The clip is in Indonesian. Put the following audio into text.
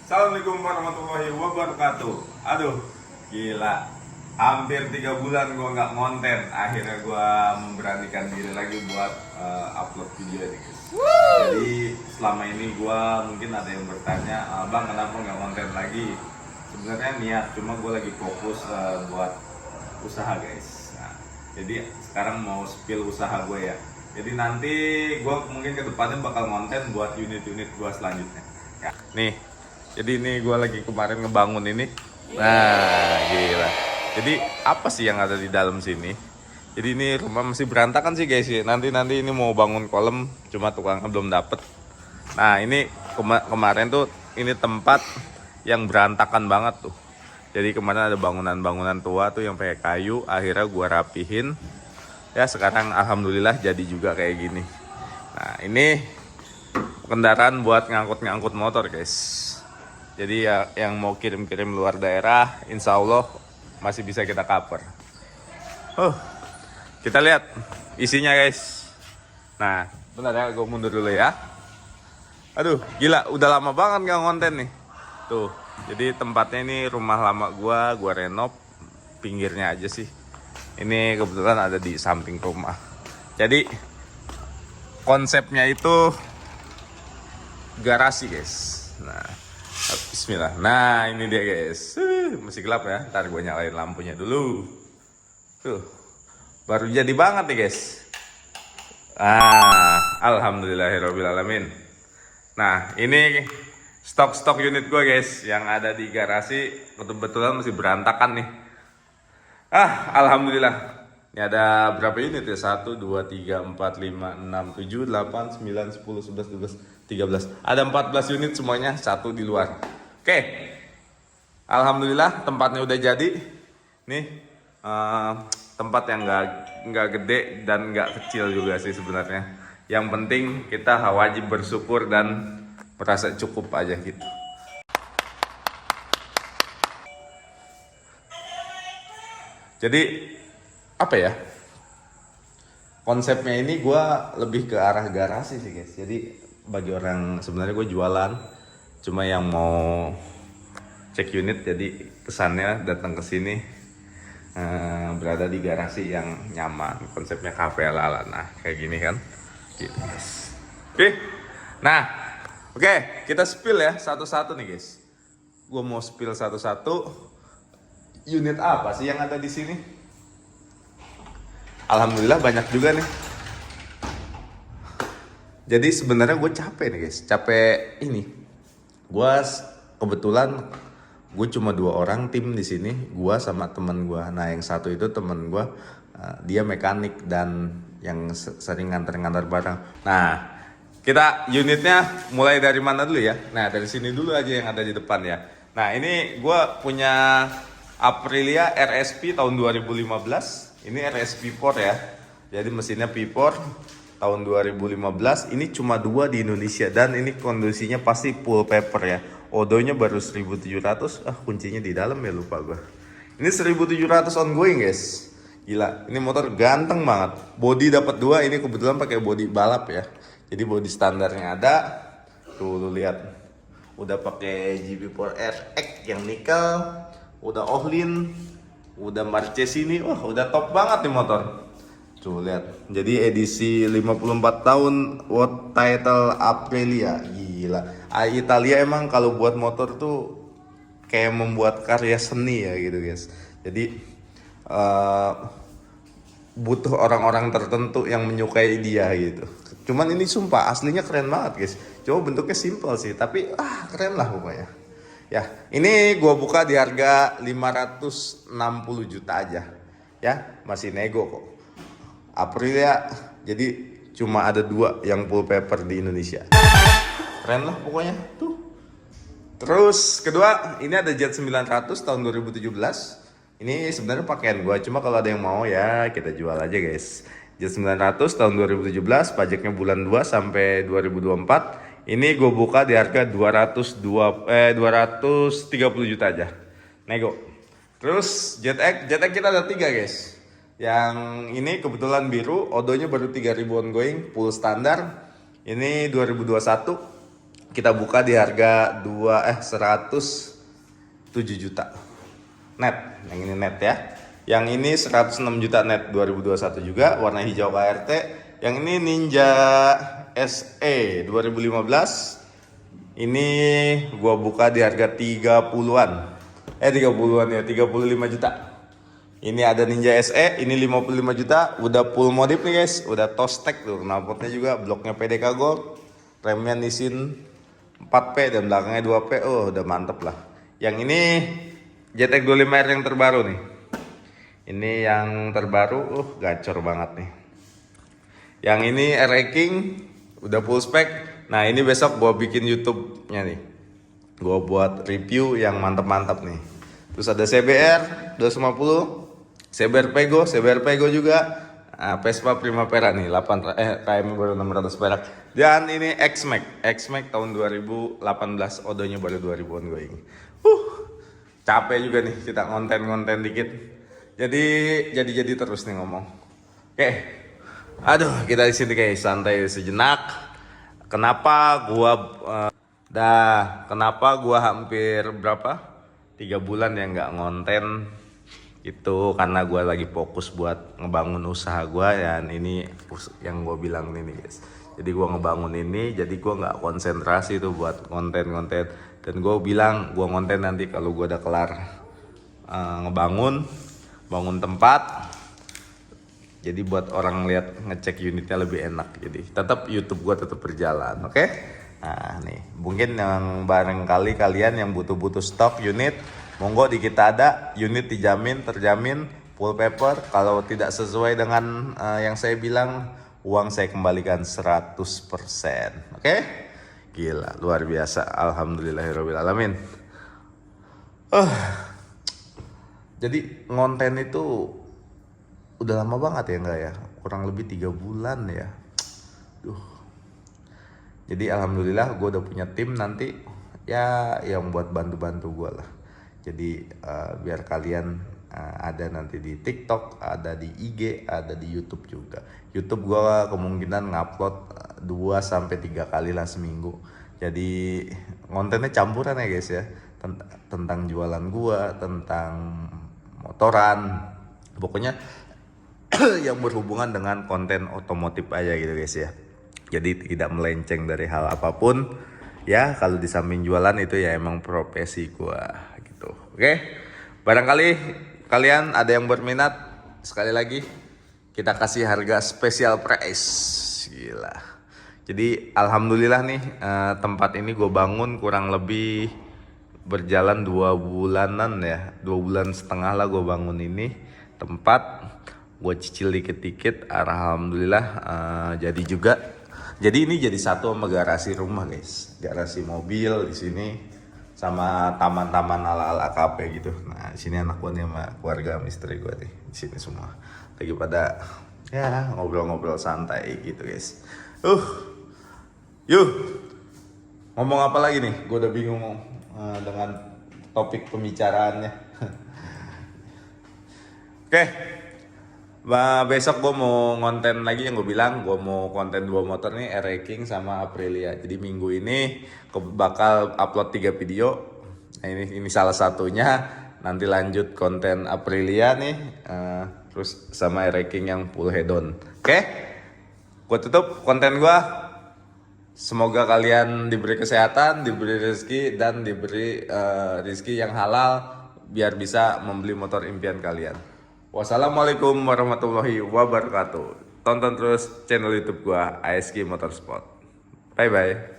Assalamualaikum warahmatullahi wabarakatuh. Aduh, gila. Hampir 3 bulan gua nggak konten. Akhirnya gua memberanikan diri lagi buat upload video ini, guys. Jadi selama ini gua mungkin ada yang bertanya, Bang, kenapa nggak konten lagi? Sebenarnya niat, cuma gua lagi fokus buat usaha, guys. Nah, jadi sekarang mau spill usaha gue ya. Jadi nanti gua mungkin kedepannya bakal konten buat unit-unit gua selanjutnya. Ya. Nih. Jadi ini gue lagi kemarin ngebangun ini. Nah, gila. Jadi apa sih yang ada di dalam sini? Jadi ini rumah masih berantakan sih guys. Nanti ini mau bangun kolam, cuma tukangnya belum dapet. Nah ini kemarin tuh ini tempat yang berantakan banget tuh. Jadi kemarin ada bangunan tua tuh yang pakai kayu. Akhirnya gue rapihin. Ya sekarang alhamdulillah jadi juga kayak gini. Nah ini kendaraan buat ngangkut motor guys. Jadi ya yang mau kirim-kirim luar daerah, insya Allah masih bisa kita cover. Kita lihat isinya guys. Nah, bentar ya, gue mundur dulu ya. Aduh, gila, udah lama banget gak konten nih. Tuh, jadi tempatnya ini rumah lama gua renov, pinggirnya aja sih. Ini kebetulan ada di samping rumah. Jadi konsepnya itu garasi guys. Nah. Bismillah. Nah ini dia guys. Masih gelap ya. Ntar gue nyalain lampunya dulu. Tuh. Baru jadi banget nih guys. Alhamdulillahirrahmanirrahim. Nah ini stok unit gue guys. Yang ada di garasi. Kebetulan masih berantakan nih. Alhamdulillah. Ini ada berapa unit ya? 1, 2, 3, 4, 5, 6, 7, 8, 9, 10, 11, 12, 13. Ada 14 unit semuanya, satu di luar. Oke. Alhamdulillah tempatnya udah jadi. Nih tempat yang nggak gede dan nggak kecil juga sih sebenarnya. Yang penting kita wajib bersyukur dan merasa cukup aja gitu. Jadi apa ya? Konsepnya ini gue lebih ke arah garasi sih guys. Jadi bagi orang sebenarnya gue jualan, cuma yang mau cek unit jadi kesannya datang ke sini berada di garasi yang nyaman. Konsepnya cafe ala-ala. Nah kayak gini kan. Gitu guys. Oke, kita spill ya satu-satu nih guys. Gue mau spill satu-satu. Unit apa sih yang ada di sini? Alhamdulillah banyak juga nih. Jadi sebenarnya gue capek nih guys. Capek ini. Gue kebetulan gue cuma 2 orang tim di sini. Gue sama temen gue. Nah yang satu itu temen gue. Dia mekanik dan yang sering nganter barang. Nah kita unitnya mulai dari mana dulu ya? Nah dari sini dulu aja yang ada di depan ya. Nah ini gue punya Aprilia RSP tahun 2015. Ini RSP P4 ya. Jadi mesinnya P4 tahun 2015. Ini cuma 2 di Indonesia dan ini kondisinya pasti full paper ya. Odonya baru 1700. Kuncinya di dalam ya, lupa gua. Ini 1700 ongoing guys. Gila, ini motor ganteng banget. Bodi dapat 2, ini kebetulan pakai bodi balap ya. Jadi bodi standarnya ada. Tuh lu lihat. Udah pakai GB4RX yang nikel, udah Ohlin, udah Marchesini, udah top banget nih motor. Tuh lihat. Jadi edisi 54 tahun World Title Aprilia. Gila. Italia emang kalau buat motor tuh kayak membuat karya seni ya gitu guys. Jadi butuh orang-orang tertentu yang menyukai dia gitu. Cuman ini sumpah aslinya keren banget guys. Coba bentuknya simple sih, tapi keren lah pokoknya. Ya, ini gua buka di harga 560 juta aja. Ya, masih nego kok. Aprilia, jadi cuma ada 2 yang full paper di Indonesia. Keren lah pokoknya. Tuh. Terus kedua, ini ada Jet 900 tahun 2017. Ini sebenarnya pakaian gua, cuma kalau ada yang mau ya kita jual aja guys. Jet 900 tahun 2017, pajaknya bulan 2 sampai 2024. Ini gue buka di harga 230 juta aja. Nego. Terus Jet X kita ada 3 guys. Yang ini kebetulan biru, odonya baru 3000 ongoing, full standar. Ini 2021. kita buka di harga 107 juta net. Yang ini net ya. Yang ini 106 juta net 2021 juga, warna hijau KRT. Yang ini Ninja SE 2015. Ini gua buka di harga 30-an. 30-an ya, 35 juta. Ini ada Ninja SE, ini 55 juta, udah full modif nih guys, udah Tostek tuh, knalpotnya juga, bloknya PDK Gold, remnya Nissin 4P dan belakangnya 2P, oh udah mantep lah. Yang ini ZX25R yang terbaru nih. Ini yang terbaru, gacor banget nih. Yang ini RX King, udah full spec. Nah ini besok gua bikin YouTube-nya nih. Gua buat review yang mantap-mantap nih. Terus ada CBR 250, CBR Pego juga. Vespa Primavera nih, KM baru 600 perak. Dan ini X-Max tahun 2018, odonya baru 2000-an gue ini. Capek juga nih kita konten dikit. Jadi terus nih ngomong. Oke. Aduh, kita di sini kayak santai sejenak. Kenapa gua hampir 3 bulan ya nggak ngonten. Itu karena gue lagi fokus buat ngebangun usaha gue, dan ini yang gue bilang ini guys. Jadi gue ngebangun ini, jadi gue nggak konsentrasi tuh buat konten. Dan gue bilang gue konten nanti kalau gue udah kelar bangun tempat. Jadi buat orang lihat ngecek unitnya lebih enak. Jadi tetap YouTube gue tetap berjalan, oke? Nah nih, mungkin yang barangkali kalian yang butuh stok unit, monggo di kita ada, unit dijamin, terjamin, full paper. Kalau tidak sesuai dengan yang saya bilang, uang saya kembalikan 100%. Oke? Gila, luar biasa. Alhamdulillahirrahmanirrahim. Jadi ngonten itu udah lama banget ya enggak ya? Kurang lebih 3 bulan ya. Jadi alhamdulillah gue udah punya tim nanti ya yang buat bantu gue lah. Jadi biar kalian ada nanti di TikTok, ada di IG, ada di YouTube juga. YouTube gue kemungkinan ngupload 2-3 kali lah seminggu. Jadi kontennya campuran ya guys ya. Tentang jualan gue, tentang motoran. Pokoknya yang berhubungan dengan konten otomotif aja gitu guys ya. Jadi tidak melenceng dari hal apapun. Ya kalau di samping jualan itu ya emang profesi gua gitu. Oke. Barangkali kalian ada yang berminat, sekali lagi kita kasih harga special price. Gila. Jadi alhamdulillah nih tempat ini gue bangun kurang lebih berjalan 2 bulanan ya. 2 bulan setengah lah gue bangun ini tempat. Gue cicil dikit-dikit, alhamdulillah jadi juga. Jadi ini jadi satu sama garasi rumah guys, garasi mobil di sini sama taman-taman ala-ala AKP gitu. Nah di sini anak gue nih sama keluarga istri gue nih di sini semua lagi pada ya ngobrol-ngobrol santai gitu guys. Yuk ngomong apa lagi nih? Gue udah bingung dengan topik pembicaraannya. Oke. Besok gue mau konten lagi yang gue bilang, gue mau konten 2 motor nih, RX King sama Aprilia. Jadi minggu ini bakal upload 3 video. Nah, ini salah satunya. Nanti lanjut konten Aprilia nih, terus sama RX King yang full head on. Oke, gue tutup konten gue. Semoga kalian diberi kesehatan, diberi rezeki, dan diberi rezeki yang halal biar bisa membeli motor impian kalian. Wassalamualaikum warahmatullahi wabarakatuh. Tonton terus channel YouTube gua ASG Motorsport. Bye bye.